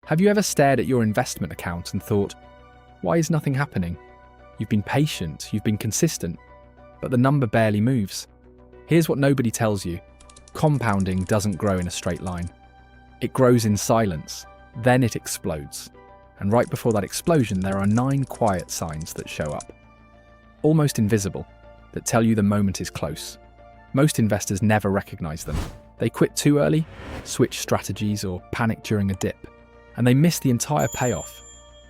Have you ever stared at your investment account and thought, why is nothing happening? You've been patient, you've been consistent, but the number barely moves. Here's what nobody tells you. Compounding doesn't grow in a straight line. It grows in silence, then it explodes. And right before that explosion, there are 9 quiet signs that show up. Almost invisible, that tell you the moment is close. Most investors never recognize them. They quit too early, switch strategies, or panic during a dip, and they miss the entire payoff.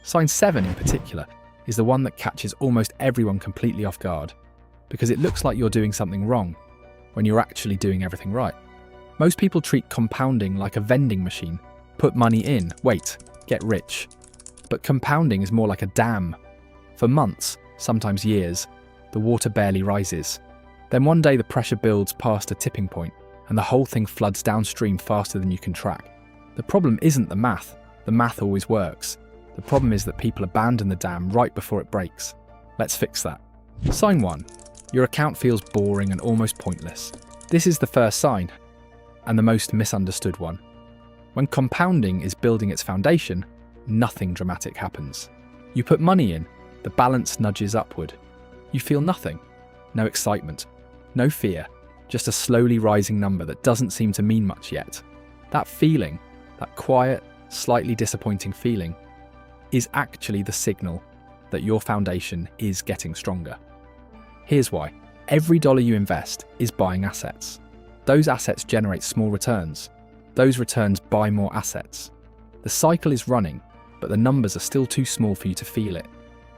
Sign 7 in particular is the one that catches almost everyone completely off guard, because it looks like you're doing something wrong when you're actually doing everything right. Most people treat compounding like a vending machine. Put money in, wait, get rich. But compounding is more like a dam. For months, sometimes years, the water barely rises. Then one day the pressure builds past a tipping point, and the whole thing floods downstream faster than you can track. The problem isn't the math always works. The problem is that people abandon the dam right before it breaks. Let's fix that. Sign 1. Your account feels boring and almost pointless. This is the first sign, and the most misunderstood one. When compounding is building its foundation, nothing dramatic happens. You put money in, the balance nudges upward. You feel nothing. No excitement, no fear, just a slowly rising number that doesn't seem to mean much yet. That feeling, that quiet, slightly disappointing feeling, is actually the signal that your foundation is getting stronger. Here's why. Every dollar you invest is buying assets. Those assets generate small returns. Those returns buy more assets. The cycle is running, but the numbers are still too small for you to feel it.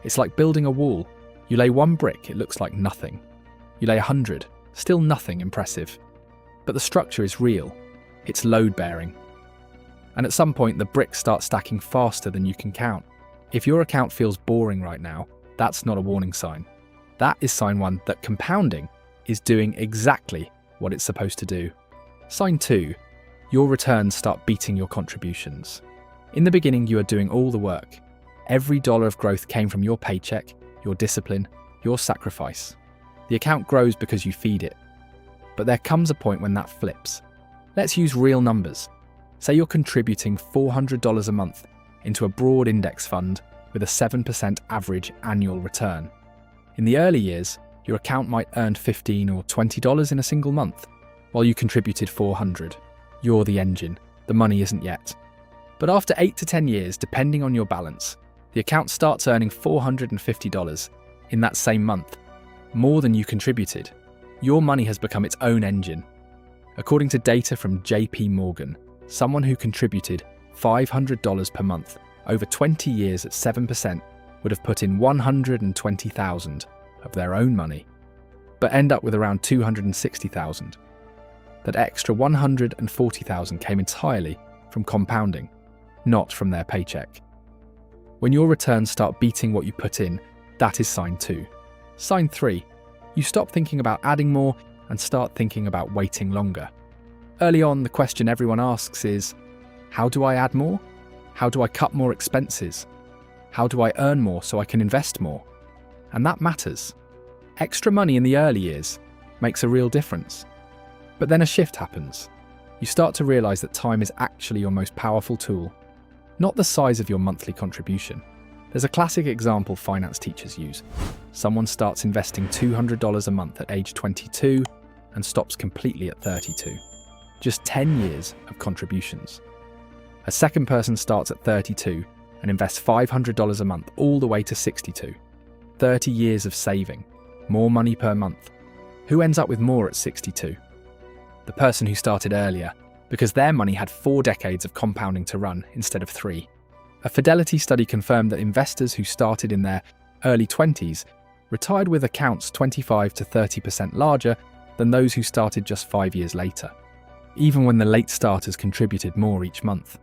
It's like building a wall. You lay 1 brick, it looks like nothing. You lay 100, still nothing impressive. But the structure is real. It's load-bearing. And at some point, the bricks start stacking faster than you can count. If your account feels boring right now, that's not a warning sign. That is sign 1 that compounding is doing exactly what it's supposed to do. Sign 2. Your returns start beating your contributions. In the beginning, you are doing all the work. Every dollar of growth came from your paycheck, your discipline, your sacrifice. The account grows because you feed it. But there comes a point when that flips. Let's use real numbers. Say you're contributing $400 a month into a broad index fund with a 7% average annual return. In the early years, your account might earn $15 or $20 in a single month, while you contributed $400. You're the engine. The money isn't yet. But after 8 to 10 years, depending on your balance, the account starts earning $450 in that same month, more than you contributed. Your money has become its own engine. According to data from JP Morgan, someone who contributed $500 per month over 20 years at 7% would have put in $120,000 of their own money, but end up with around $260,000. That extra $140,000 came entirely from compounding, not from their paycheck. When your returns start beating what you put in, that is sign 2. Sign 3. You stop thinking about adding more and start thinking about waiting longer. Early on, the question everyone asks is, how do I add more? How do I cut more expenses? How do I earn more so I can invest more? And that matters. Extra money in the early years makes a real difference. But then a shift happens. You start to realize that time is actually your most powerful tool, not the size of your monthly contribution. There's a classic example finance teachers use. Someone starts investing $200 a month at age 22 and stops completely at 32. Just 10 years of contributions. A second person starts at 32 and invests $500 a month all the way to 62. 30 years of saving, more money per month. Who ends up with more at 62? The person who started earlier, because their money had 4 decades of compounding to run instead of 3. A Fidelity study confirmed that investors who started in their early 20s retired with accounts 25 to 30% larger than those who started just 5 years later, even when the late starters contributed more each month.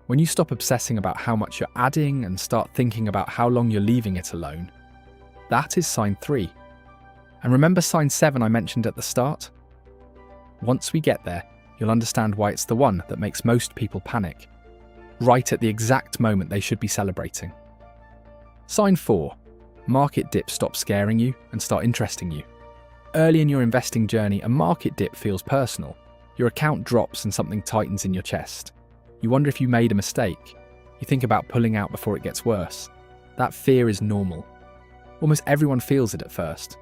When you stop obsessing about how much you're adding and start thinking about how long you're leaving it alone, that is sign 3. And remember sign 7 I mentioned at the start? Once we get there, you'll understand why it's the one that makes most people panic, right at the exact moment they should be celebrating. Sign 4. Market dips stop scaring you and start interesting you. Early in your investing journey, a market dip feels personal. Your account drops and something tightens in your chest. You wonder if you made a mistake. You think about pulling out before it gets worse. That fear is normal. Almost everyone feels it at first.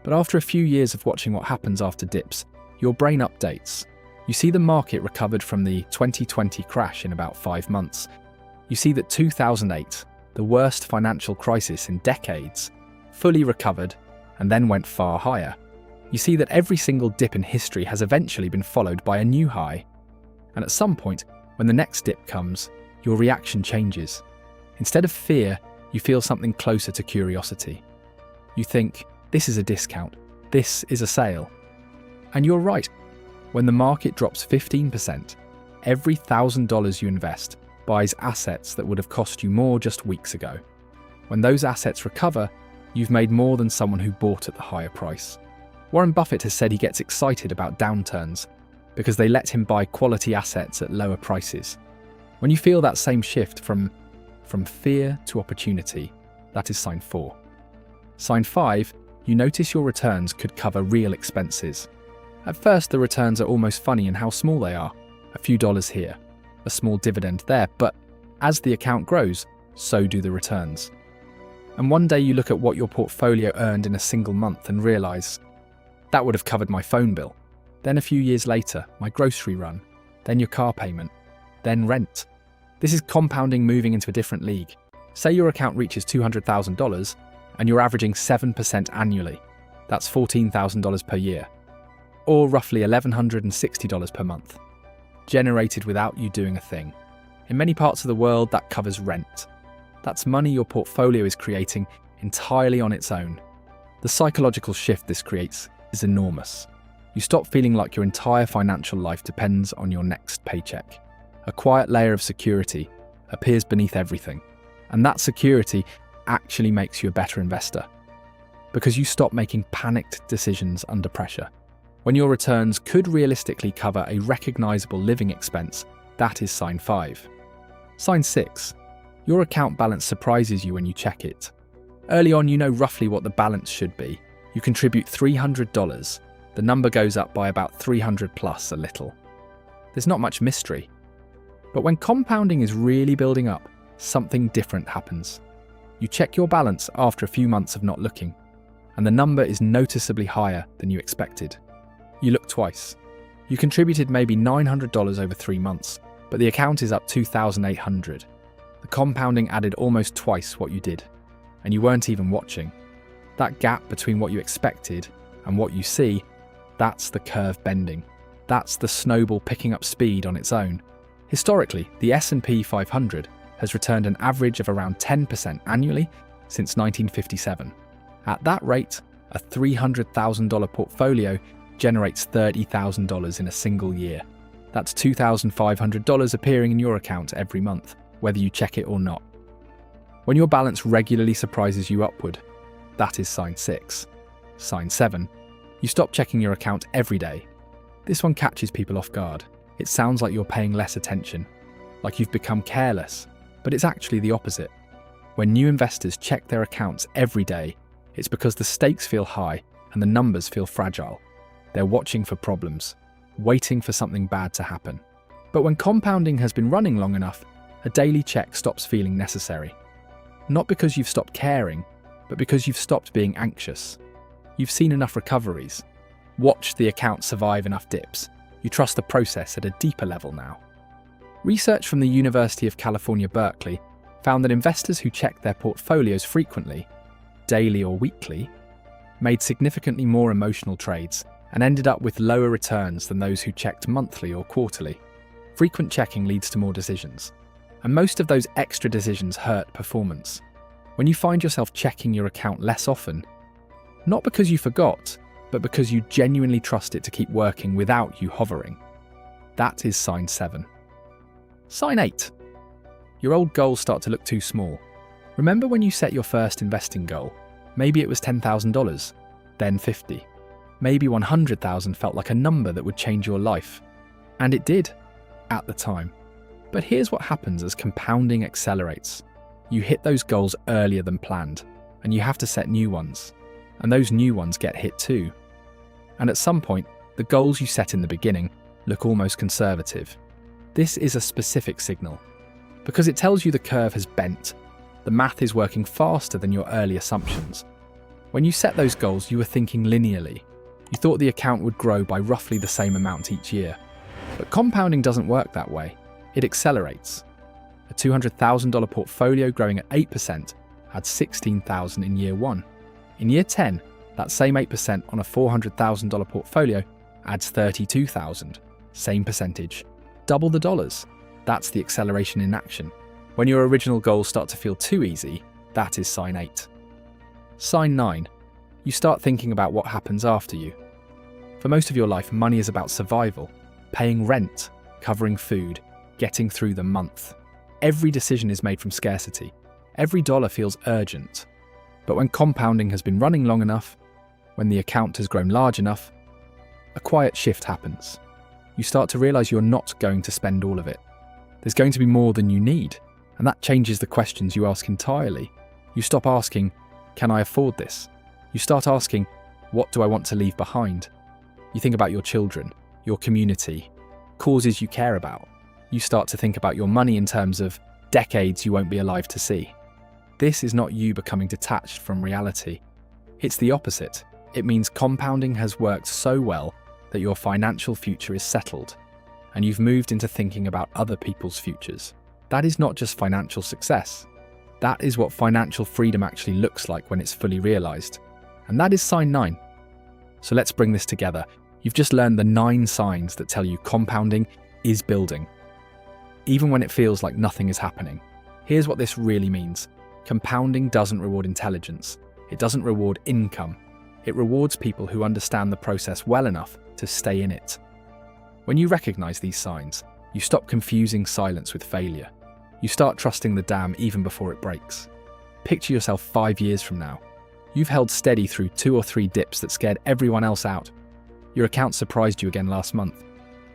But after a few years of watching what happens after dips, your brain updates. You see the market recovered from the 2020 crash in about 5 months. You see that 2008, the worst financial crisis in decades, fully recovered and then went far higher. You see that every single dip in history has eventually been followed by a new high. And at some point, when the next dip comes, your reaction changes. Instead of fear, you feel something closer to curiosity. You think, this is a discount, this is a sale. And you're right. When the market drops 15%, every $1,000 you invest buys assets that would have cost you more just weeks ago. When those assets recover, you've made more than someone who bought at the higher price. Warren Buffett has said he gets excited about downturns because they let him buy quality assets at lower prices. When you feel that same shift from fear to opportunity, that is sign 4. Sign 5, you notice your returns could cover real expenses. At first, the returns are almost funny in how small they are. A few dollars here, a small dividend there, but as the account grows, so do the returns. And one day you look at what your portfolio earned in a single month and realise, that would have covered my phone bill. Then a few years later, my grocery run, then your car payment, then rent. This is compounding moving into a different league. Say your account reaches $200,000 and you're averaging 7% annually. That's $14,000 per year, or roughly $1,160 per month, generated without you doing a thing. In many parts of the world, that covers rent. That's money your portfolio is creating entirely on its own. The psychological shift this creates is enormous. You stop feeling like your entire financial life depends on your next paycheck. A quiet layer of security appears beneath everything, and that security actually makes you a better investor, because you stop making panicked decisions under pressure. When your returns could realistically cover a recognizable living expense, that is sign 5. Sign 6. Your account balance surprises you when you check it. Early on, you know roughly what the balance should be. You contribute $300. The number goes up by about 300 plus a little. There's not much mystery. But when compounding is really building up, something different happens. You check your balance after a few months of not looking, and the number is noticeably higher than you expected. You look twice. You contributed maybe $900 over 3 months, but the account is up $2,800. The compounding added almost twice what you did, and you weren't even watching. That gap between what you expected and what you see, that's the curve bending. That's the snowball picking up speed on its own. Historically, the S&P 500 has returned an average of around 10% annually since 1957. At that rate, a $300,000 portfolio generates $30,000 in a single year. That's $2,500 appearing in your account every month, whether you check it or not. When your balance regularly surprises you upward, that is sign 6. Sign 7. You stop checking your account every day. This one catches people off guard. It sounds like you're paying less attention, like you've become careless, but it's actually the opposite. When new investors check their accounts every day, it's because the stakes feel high and the numbers feel fragile. They're watching for problems, waiting for something bad to happen. But when compounding has been running long enough, a daily check stops feeling necessary. Not because you've stopped caring, but because you've stopped being anxious. You've seen enough recoveries, watched the account survive enough dips. You trust the process at a deeper level now. Research from the University of California, Berkeley, found that investors who checked their portfolios frequently, daily or weekly, made significantly more emotional trades and ended up with lower returns than those who checked monthly or quarterly. Frequent checking leads to more decisions, and most of those extra decisions hurt performance. When you find yourself checking your account less often, not because you forgot, but because you genuinely trust it to keep working without you hovering, that is sign 7. Sign 8. Your old goals start to look too small. Remember when you set your first investing goal? Maybe it was $10,000, then 50. Maybe 100,000 felt like a number that would change your life. And it did, at the time. But here's what happens as compounding accelerates. You hit those goals earlier than planned, and you have to set new ones. And those new ones get hit too. And at some point, the goals you set in the beginning look almost conservative. This is a specific signal. Because it tells you the curve has bent. The math is working faster than your early assumptions. When you set those goals, you were thinking linearly. You thought the account would grow by roughly the same amount each year. But compounding doesn't work that way. It accelerates. A $200,000 portfolio growing at 8% adds $16,000 in year 1. In year 10, that same 8% on a $400,000 portfolio adds $32,000. Same percentage. Double the dollars. That's the acceleration in action. When your original goals start to feel too easy, that is sign 8. Sign 9. You start thinking about what happens after you. For most of your life, money is about survival, paying rent, covering food, getting through the month. Every decision is made from scarcity. Every dollar feels urgent. But when compounding has been running long enough, when the account has grown large enough, a quiet shift happens. You start to realize you're not going to spend all of it. There's going to be more than you need, and that changes the questions you ask entirely. You stop asking, can I afford this? You start asking, what do I want to leave behind? You think about your children, your community, causes you care about. You start to think about your money in terms of decades you won't be alive to see. This is not you becoming detached from reality. It's the opposite. It means compounding has worked so well that your financial future is settled, and you've moved into thinking about other people's futures. That is not just financial success. That is what financial freedom actually looks like when it's fully realized. And that is sign 9. So let's bring this together. You've just learned the 9 signs that tell you compounding is building, even when it feels like nothing is happening. Here's what this really means. Compounding doesn't reward intelligence. It doesn't reward income. It rewards people who understand the process well enough to stay in it. When you recognize these signs, you stop confusing silence with failure. You start trusting the dam even before it breaks. Picture yourself 5 years from now. You've held steady through 2 or 3 dips that scared everyone else out. Your account surprised you again last month.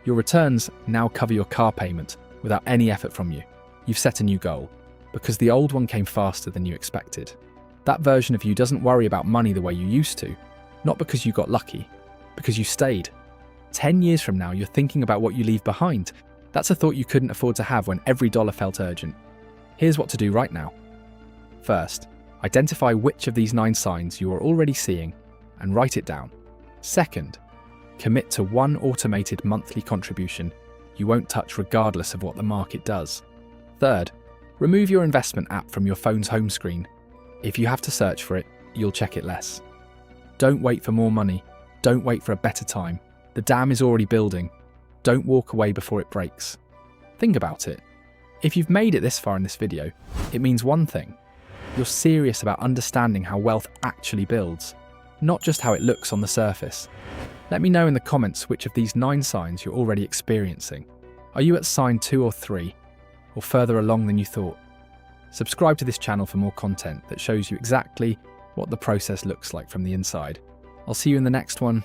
Your returns now cover your car payment without any effort from you. You've set a new goal, because the old one came faster than you expected. That version of you doesn't worry about money the way you used to, not because you got lucky, because you stayed. 10 years from now, you're thinking about what you leave behind. That's a thought you couldn't afford to have when every dollar felt urgent. Here's what to do right now. First, identify which of these 9 signs you are already seeing and write it down. Second, commit to one automated monthly contribution you won't touch regardless of what the market does. Third, remove your investment app from your phone's home screen. If you have to search for it, you'll check it less. Don't wait for more money. Don't wait for a better time. The dam is already building. Don't walk away before it breaks. Think about it. If you've made it this far in this video, it means one thing. You're serious about understanding how wealth actually builds, not just how it looks on the surface. Let me know in the comments which of these 9 signs you're already experiencing. Are you at sign 2 or 3, or further along than you thought? Subscribe to this channel for more content that shows you exactly what the process looks like from the inside. I'll see you in the next one.